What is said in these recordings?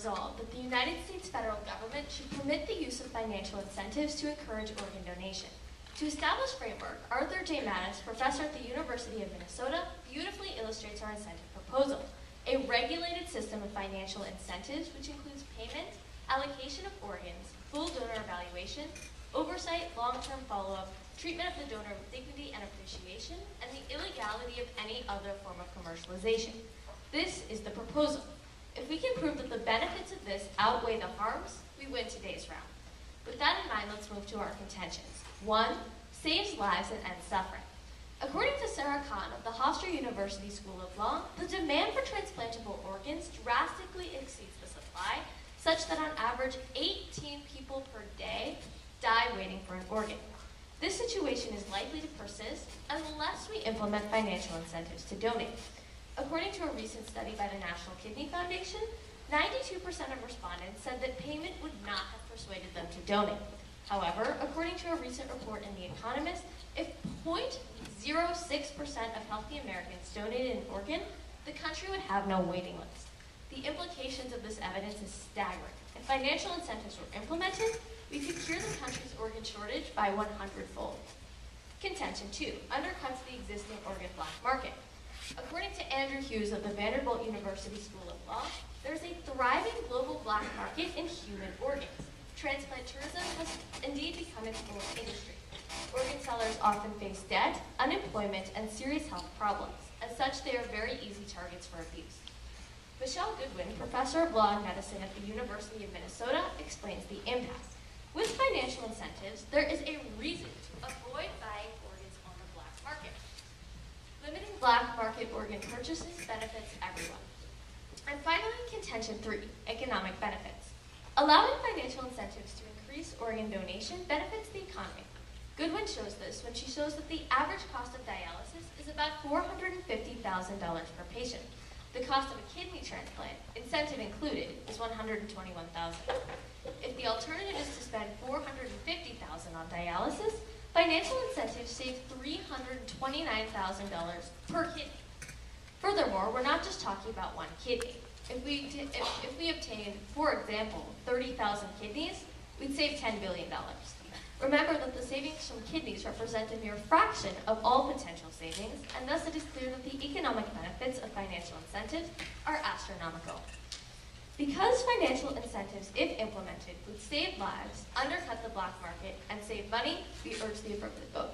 resolved that the United States federal government should permit the use of financial incentives to encourage organ donation. To establish framework, Arthur J. Mattis, professor at the University of Minnesota, beautifully illustrates our incentive proposal. A regulated system of financial incentives, which includes payment, allocation of organs, full donor evaluation, oversight, long-term follow-up, treatment of the donor with dignity and appreciation, and the illegality of any other form of commercialization. This is the proposal. If we can prove that the benefits of this outweigh the harms, we win today's round. With that in mind, let's move to our contentions. 1. Saves lives and ends suffering. According to Sarah Khan of the Hofstra University School of Law, the demand for transplantable organs drastically exceeds the supply, such that on average 18 people per day die waiting for an organ. This situation is likely to persist unless we implement financial incentives to donate. According to a recent study by the National Kidney Foundation, 92% of respondents said that payment would not have persuaded them to donate. However, according to a recent report in The Economist, if 0.06% of healthy Americans donated an organ, the country would have no waiting list. The implications of this evidence is staggering. If financial incentives were implemented, we could cure the country's organ shortage by 100-fold. Contention 2 undercuts the existing organ black market. According to Andrew Hughes of the Vanderbilt University School of Law, there is a thriving global black market in human organs. Transplant tourism has indeed become its own industry. Organ sellers often face debt, unemployment, and serious health problems. As such, they are very easy targets for abuse. Michelle Goodwin, professor of law and medicine at the University of Minnesota, explains the impact. With financial incentives, there is a reason to avoid buying organs on the black market. Limiting black market organ purchases benefits everyone. And finally, contention 3, economic benefits. Allowing financial incentives to increase organ donation benefits the economy. Goodwin shows this when she shows that the average cost of dialysis is about $450,000 per patient. The cost of a kidney transplant, incentive included, is $121,000. If the alternative is to spend $450,000 on dialysis, financial incentives save $329,000 per kidney. Furthermore, we're not just talking about one kidney. If we obtained, for example, 30,000 kidneys, we'd save $10 billion. Remember that the savings from kidneys represent a mere fraction of all potential savings, and thus it is clear that the economic benefits of financial incentives are astronomical. Because financial incentives, if implemented, would save lives, undercut the black market, and save money, we urge the affirmative vote.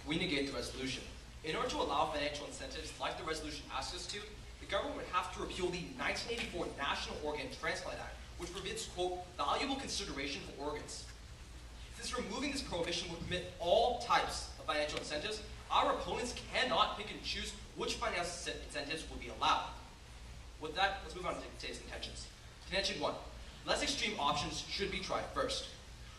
We negate the resolution. In order to allow financial incentives like the resolution asks us to, the government would have to repeal the 1984 National Organ Transplant Act, which forbids, quote, valuable consideration for organs. Since removing this prohibition would permit all types of financial incentives, our opponents cannot pick and choose which financial incentives will be allowed. With that, let's move on to today's contentions. Contention 1, less extreme options should be tried first.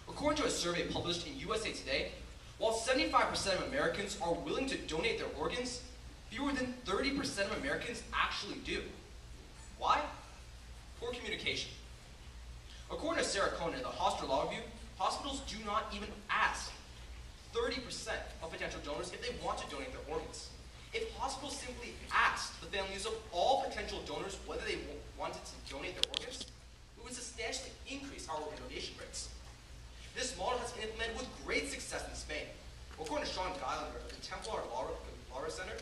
According to a survey published in USA Today, while 75% of Americans are willing to donate their organs, fewer than 30% of Americans actually do. Why? Poor communication. According to Sarah Cohn in the Hofstra Law Review, hospitals do not even ask 30% of potential donors if they want to donate their organs. If hospitals simply asked the families of all potential donors whether they wanted to donate their organs, we would substantially increase our organ donation rates. This model has been implemented with great success in Spain. According to Sean Geilander of the Templar Law Center,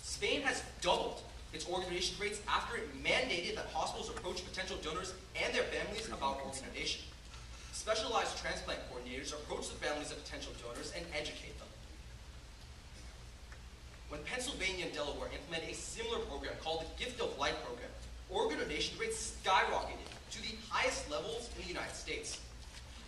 Spain has doubled its organ donation rates after it mandated that hospitals approach potential donors and their families about organ donation. Specialized transplant coordinators approach the families of potential donors and educate them. When Pennsylvania and Delaware implemented a similar program called the Gift of Life program, organ donation rates skyrocketed to the highest levels in the United States.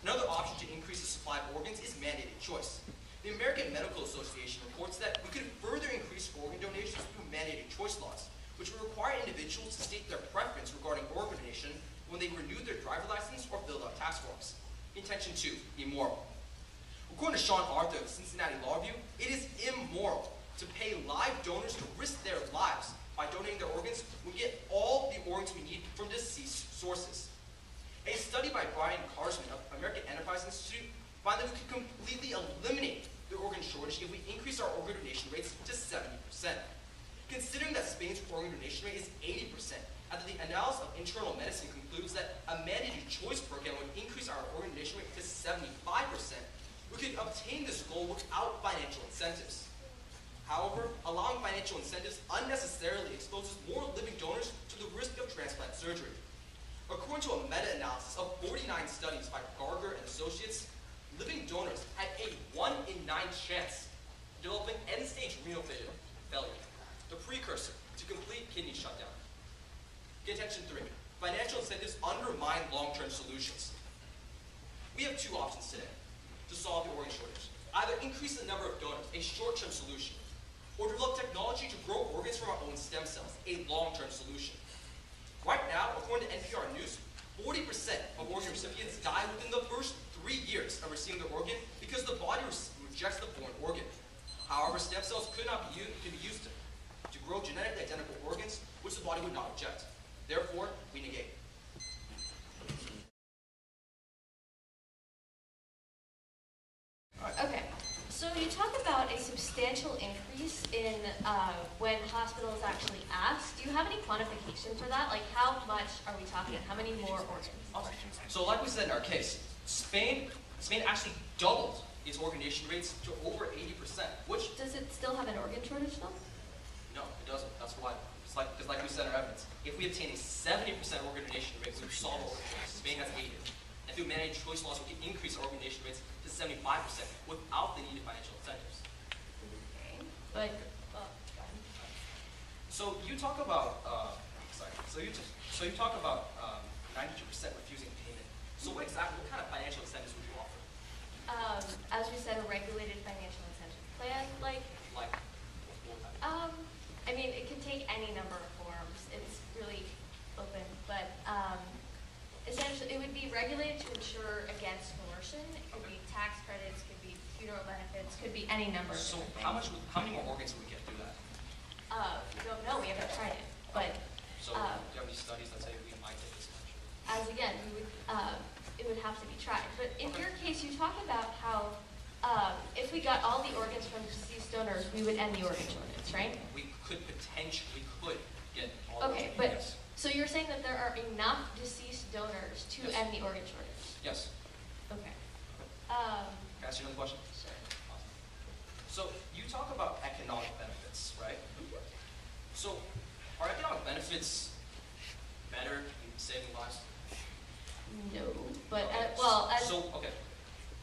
Another option to increase the supply of organs is mandated choice. The American Medical Association reports that we could further increase organ donations through mandated choice laws, which would require individuals to state their preference regarding organ donation when they renew their driver's license or filled out tax forms. Intention 2, immoral. According to Sean Arthur of the Cincinnati Law Review, it is immoral to pay live donors to risk their lives by donating their organs when we get all the organs we need from deceased sources. A study by Brian Karsman of American Enterprise Institute found that we could completely eliminate the organ shortage if we increase our organ donation rates to 70%. Considering that Spain's organ donation rate is 80%, and that the analysis of internal medicine concludes that a mandated choice program would increase our organ donation rate to 75%, we could obtain this goal without financial incentives. However, allowing financial incentives unnecessarily exposes more living donors to the risk of transplant surgery. According to a meta-analysis of 49 studies by Garger and Associates, living donors had a 1 in 9 chance of developing end-stage renal failure, the precursor to complete kidney shutdown. Contention 3. Financial incentives undermine long-term solutions. We have two options today to solve the organ shortage. Either increase the number of donors, a short-term solution, or develop technology to grow organs from our own stem cells, a long-term solution. Right now, according to NPR News, 40% of organ recipients die within the first 3 years of receiving their organ because the body rejects the foreign organ. However, stem cells could be used to grow genetically identical organs, which the body would not reject. Therefore, we negate. Okay, so you talk about a substantial increase in when hospitals actually ask. Do you have any quantification for that? Like, how much are we talking? How many more organs? So like we said in our case, Spain actually doubled its organ donation rates to over 80%, which... Does it still have an organ shortage though? No, it doesn't. That's why. Because like we said in our evidence, if we obtain a 70% organ donation rate, we would solve organ shortage. Spain has 80. And through mandated choice laws, we can increase our organ donation rates to 75% without the needed financial incentives. Okay, but... So you talk about, So you talk about 92% refusing payment. So what kind of financial incentives would you offer? As we said, a regulated financial incentive plan, like, I mean, it can take any number of forms. It's really open, but essentially, it would be regulated to ensure against coercion. It could be tax credits, could be funeral benefits, could be any number of So different things. how many more organs would we get through that? We don't know. We haven't tried it, but So do you have any studies that say we might get this much? as again, we would it would have to be tried. But in your case, you talk about how if we got all the organs from deceased donors, we would end the organ shortage, right? We could potentially get all Okay, the but yes. so you're saying that there are enough deceased donors to Yes. end the organ shortage? Yes. Okay. Can I ask you another question? Sorry. Awesome. So you talk about economic benefits, right? So are economic benefits better in saving lives? No, but Okay. well, as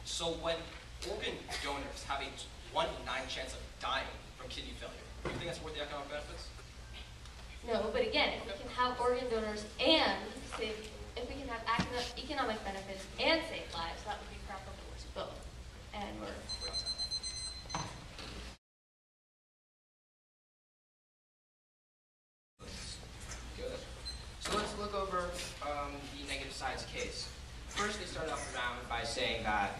So when organ donors have a 1 in 9 chance of dying from kidney failure, do you think that's worth the economic benefits? no, but again, if we can have organ donors and save, if we can have economic benefits and save lives, that would be preferable to both. And we're Good. So let's look over the negative sides case. First, they started off the round by saying that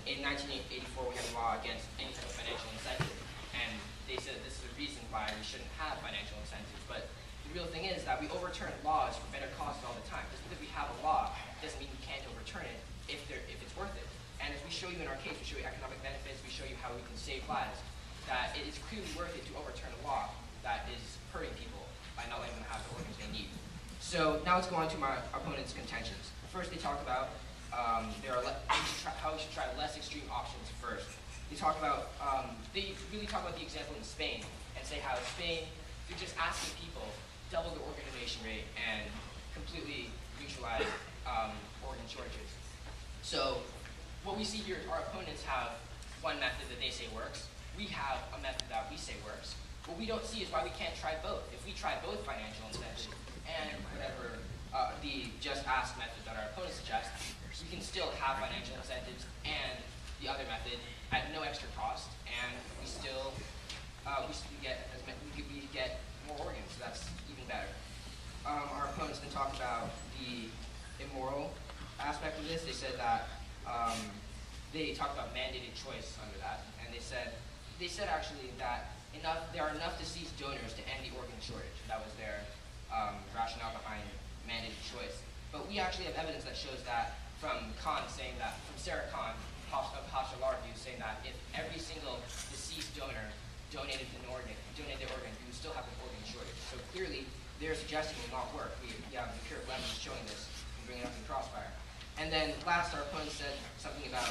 in 1984 we had a law against any type of financial incentive, and they said this is the reason why we shouldn't have financial incentives. But the real thing is that we overturn laws for better costs all the time. Just because we have a law doesn't mean we can't overturn it if it's worth it. And as we show you in our case, we show you economic benefits, we show you how we can save lives, that it is clearly worth it to overturn a law that is hurting people by not letting them have the organs they need. So now let's go on to my opponent's contentions. First, they talk about how we should try less extreme options first. They talk about, they really talk about the example in Spain and say how Spain, they're just asking people double the organ donation rate and completely neutralize organ shortages. So what we see here, our opponents have one method that they say works. We have a method that we say works. What we don't see is why we can't try both. If we try both financial incentives and whatever the just ask method that our opponents suggest, we can still have financial incentives and the other method at no extra cost, and we still get more organs. So that's even better. Our opponents then talk about the immoral aspect of this. They said that they talked about mandated choice under that, and they said actually that there are enough deceased donors to end the organ shortage. That was their rationale behind mandated choice. But we actually have evidence that shows that from Sarah Khan, postular view saying that if every single deceased donor donated their organ, we would still have an organ shortage. So clearly, their suggestion will not work. We have empirical evidence showing this and bringing it up in Crossfire. And then last, our opponent said something about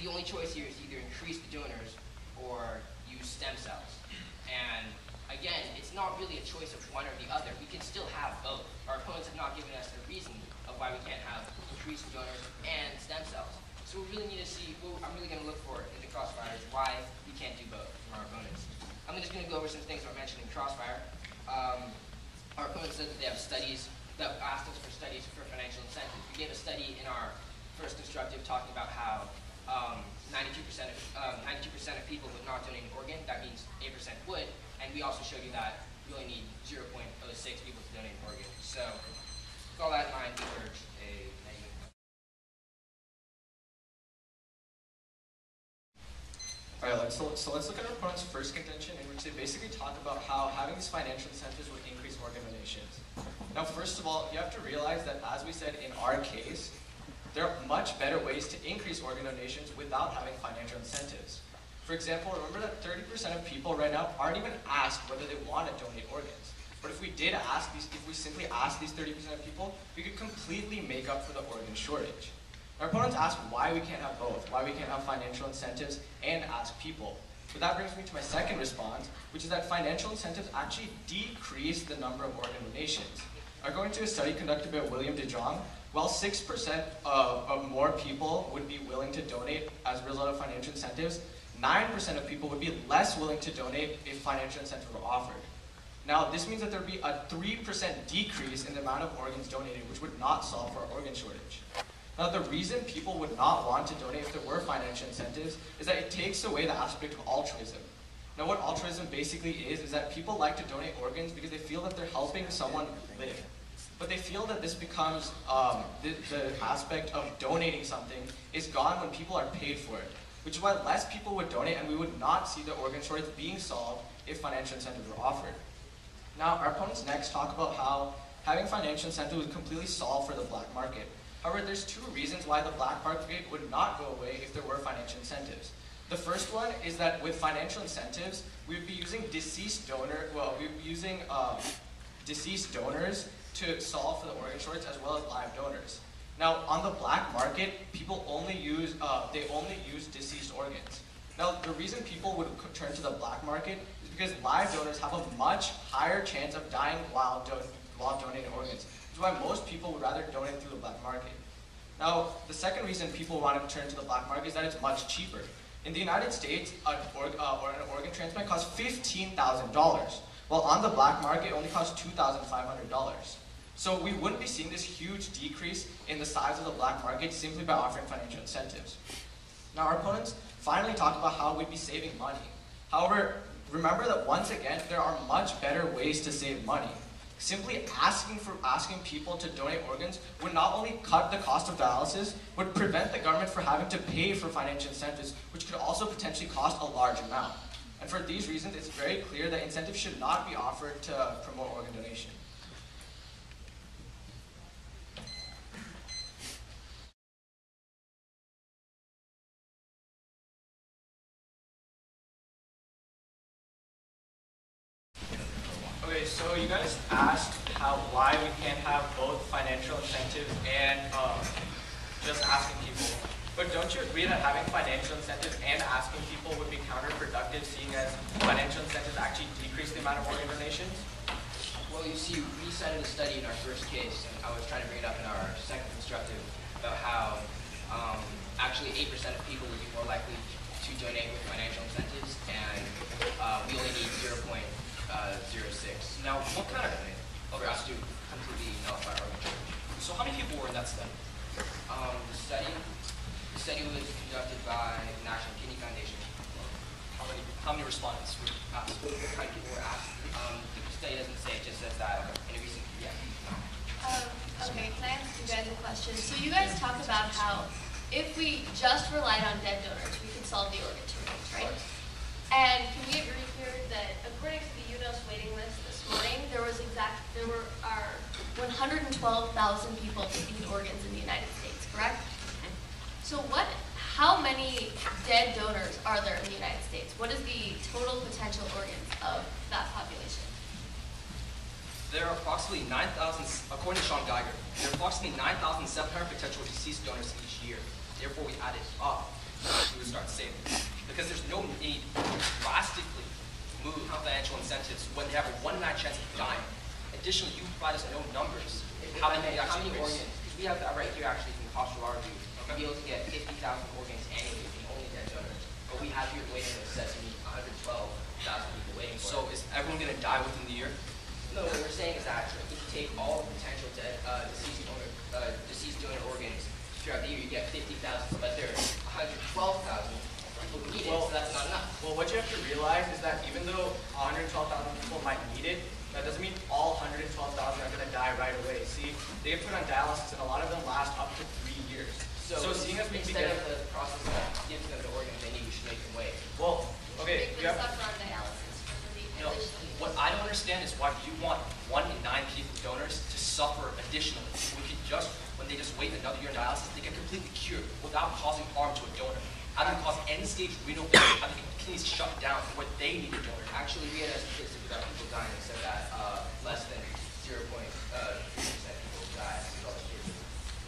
the only choice here is either increase the donors or use stem cells. And again, it's not really a choice of one or the other. We can still have both. Our opponents have not given us a reason of why we can't have increased donors and stem cells. So we really need to see, what I'm really going to look for in the Crossfire is why we can't do both from our opponents. I'm just going to go over some things that were mentioned in Crossfire. Our opponents said that they have studies, that asked us for studies for financial incentives. We gave a study in our first constructive talking about how 92% of people would not donate an organ. That means 8% would. And we also showed you that we only need 0.06 people to donate an organ. So with all that in mind, we urge a negative. All right, so let's look at our opponent's first contention, in which they basically talk about how having these financial incentives would increase organ donations. Now, first of all, you have to realize that, as we said in our case, there are much better ways to increase organ donations without having financial incentives. For example, remember that 30% of people right now aren't even asked whether they want to donate organs. But if we simply asked these 30% of people, we could completely make up for the organ shortage. Our opponents ask why we can't have both, why we can't have financial incentives and ask people. But that brings me to my second response, which is that financial incentives actually decrease the number of organ donations. According to a study conducted by William de Jong, while 6% of more people would be willing to donate as a result of financial incentives, 9% of people would be less willing to donate if financial incentives were offered. Now, this means that there would be a 3% decrease in the amount of organs donated, which would not solve for our organ shortage. Now, the reason people would not want to donate if there were financial incentives is that it takes away the aspect of altruism. Now, what altruism basically is that people like to donate organs because they feel that they're helping someone live. But they feel that this becomes, the aspect of donating something is gone when people are paid for it, which is why less people would donate and we would not see the organ shortage being solved if financial incentives were offered. Now, our opponents next talk about how having financial incentives would completely solve for the black market. However, there's two reasons why the black market would not go away if there were financial incentives. The first one is that with financial incentives, we would be using deceased donors to solve for the organ shortage as well as live donors. Now, on the black market, people only use deceased organs. Now, the reason people would turn to the black market is because live donors have a much higher chance of dying while donating organs, which is why most people would rather donate through the black market. Now, the second reason people want to turn to the black market is that it's much cheaper. In the United States, an organ transplant costs $15,000, while on the black market it only costs $2,500. So we wouldn't be seeing this huge decrease in the size of the black market simply by offering financial incentives. Now, our opponents finally talk about how we'd be saving money. However, remember that once again, there are much better ways to save money. Simply asking people to donate organs would not only cut the cost of dialysis, would prevent the government from having to pay for financial incentives, which could also potentially cost a large amount. And for these reasons, it's very clear that incentives should not be offered to promote organ donation. Okay, so you guys asked why we can't have both financial incentives and just asking people. But don't you agree that having financial incentives and asking people would be counterproductive, seeing as financial incentives actually decrease the amount of organ donations? Well, you see, we cited a study in our first case, and I was trying to bring it up in our second constructive, about how actually 8% of people would be more likely to donate with financial incentives, and we only need 0.06. Now, what kind of for us to completely nullify our organ shortage. So how many people were in that study? The study was conducted by the National Kidney Foundation. How many respondents were asked? How many people were asked? The study doesn't say, it just says that in a recent, Okay, can I ask you guys a question? So you guys talk about how if we just relied on dead donors, we could solve the organ shortage, right? And can we agree here that according to the UNOS waiting list this morning, there were 112,000 people that need organs in the United States, correct? So how many dead donors are there in the United States? What is the total potential organs of that population? There are approximately 9,000, according to Sean Geiger, there are approximately 9,700 potential deceased donors each year. Therefore, we added up, we would start saving. Because there's no need to drastically move financial incentives when they have a 1 in 9 chance of dying. Additionally, you provide us no numbers. How many organs? Because we have that right here actually from Constructive Argument. We'll be able to get 50,000 organs annually from only dead donors. But we have here waiting list says we need 112,000 people waiting for So is everyone going to die within the year? No, what we're saying is that if you take all potential dead, deceased donor organs throughout the year, you get 50,000, but there are 112,000 people who need it, so that's not enough. Well, what you have to realize is that even though 112,000 people might need it, that doesn't mean all 112,000 are going to die right away. See, they get put on dialysis, and a lot of them last up to 3 years. So seeing as we instead of the process of giving them the organs they need, we should make them wait. Well, okay, Make them suffer on dialysis for the No, what I don't understand is why you want 1 in 9 people donors to suffer additionally. We could just, when they just wait another year in dialysis, they get completely cured without causing harm to a donor. How do they cause end-stage renal failure? How do they completely shut down what they need a donor? Actually, we had a statistic about people dying that said that less than 0.3% people die as a result of kidney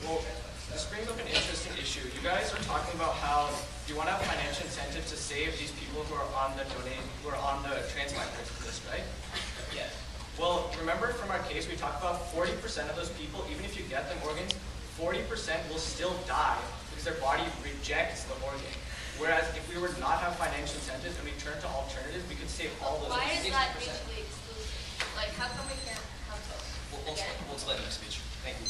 well, transplants. this brings up an interesting issue. You guys are talking about how you want to have financial incentive to save these people who are on the transplant list, right? Yes. Well, remember from our case, we talked about 40% of those people, even if you get them organs, 40% will still die because their body rejects the organ. Whereas if we were to not have financial incentives and we turn to alternatives, we could save all those. Why is 60%. that mutually exclusive? Like, how come we can't have both? We'll explain the next speech. Thank you.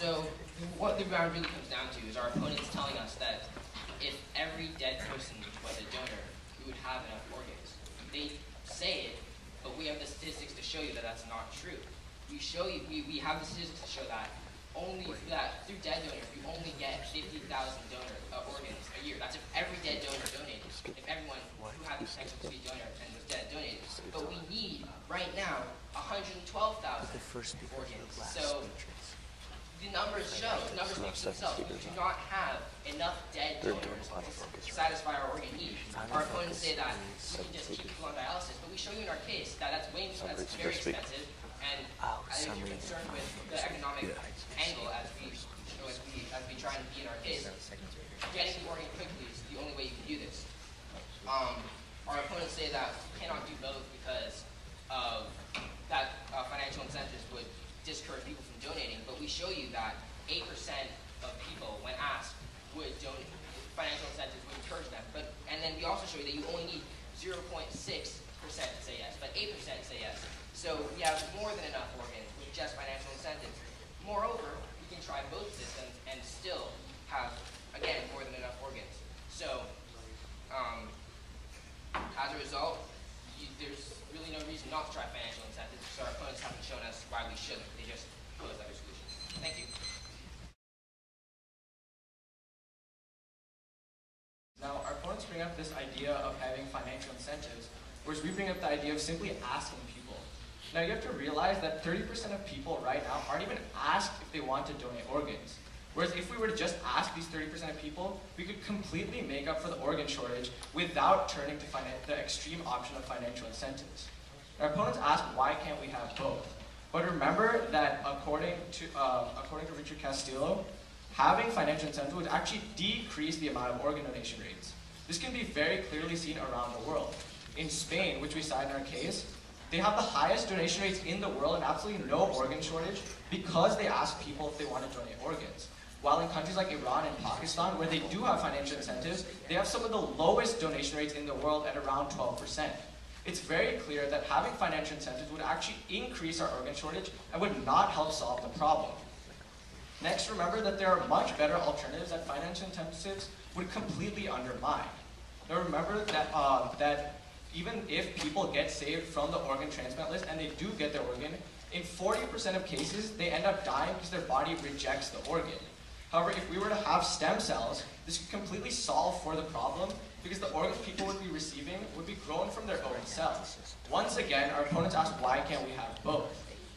So what the round really comes down to is our opponents telling us that if every dead person was a donor, we would have enough organs. They say it, but we have the statistics to show you that that's not true. We have the statistics to show that through dead donors, we only get 50,000 organs a year. That's if every dead donor donated. If everyone who had the potential to be a donor and was dead donated. But we need, right now, 112,000 organs. So the numbers speak for themselves. We do not have enough dead donors to satisfy our organ need. Our opponents say that we can just keep people on dialysis, but we show you in our case that that's very expensive. And if you're concerned with the economic angle as we try and be in our case, getting the organ quickly is the only way you can do this. Our opponents say that we cannot do both because of that financial incentives would discourage people from donating, but we show you that 8% of people, when asked, would donate. Financial incentives would encourage them. And then we also show you that you only need 0.6% to say yes, but 8% say yes. So we have more than enough organs with just financial incentives. Moreover, we can try both systems and still have, again, more than enough organs. So, as a result, there's really no reason not to try financial incentives, so our opponents haven't shown us why we shouldn't. They just closed other solutions. Thank you. Now, our opponents bring up this idea of having financial incentives, whereas we bring up the idea of simply asking people. Now, you have to realize that 30% of people right now aren't even asked if they want to donate organs. Whereas if we were to just ask these 30% of people, we could completely make up for the organ shortage without turning to the extreme option of financial incentives. Our opponents ask, why can't we have both? But remember that according to Richard Castillo, having financial incentives would actually decrease the amount of organ donation rates. This can be very clearly seen around the world. In Spain, which we cite in our case, they have the highest donation rates in the world and absolutely no organ shortage because they ask people if they want to donate organs. While in countries like Iran and Pakistan, where they do have financial incentives, they have some of the lowest donation rates in the world at around 12%. It's very clear that having financial incentives would actually increase our organ shortage and would not help solve the problem. Next, remember that there are much better alternatives that financial incentives would completely undermine. Now remember that even if people get saved from the organ transplant list and they do get their organ, in 40% of cases, they end up dying because their body rejects the organ. However, if we were to have stem cells, this could completely solve for the problem because the organs people would be receiving would be grown from their own cells. Once again, our opponents ask, why can't we have both?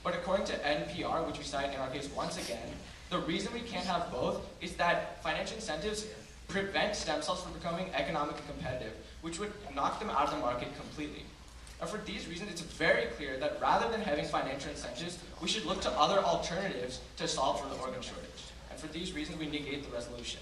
But according to NPR, which we cite in our case once again, the reason we can't have both is that financial incentives prevent stem cells from becoming economically competitive, which would knock them out of the market completely. And for these reasons, it's very clear that rather than having financial incentives, we should look to other alternatives to solve for the organ shortage. And for these reasons, we negate the resolution.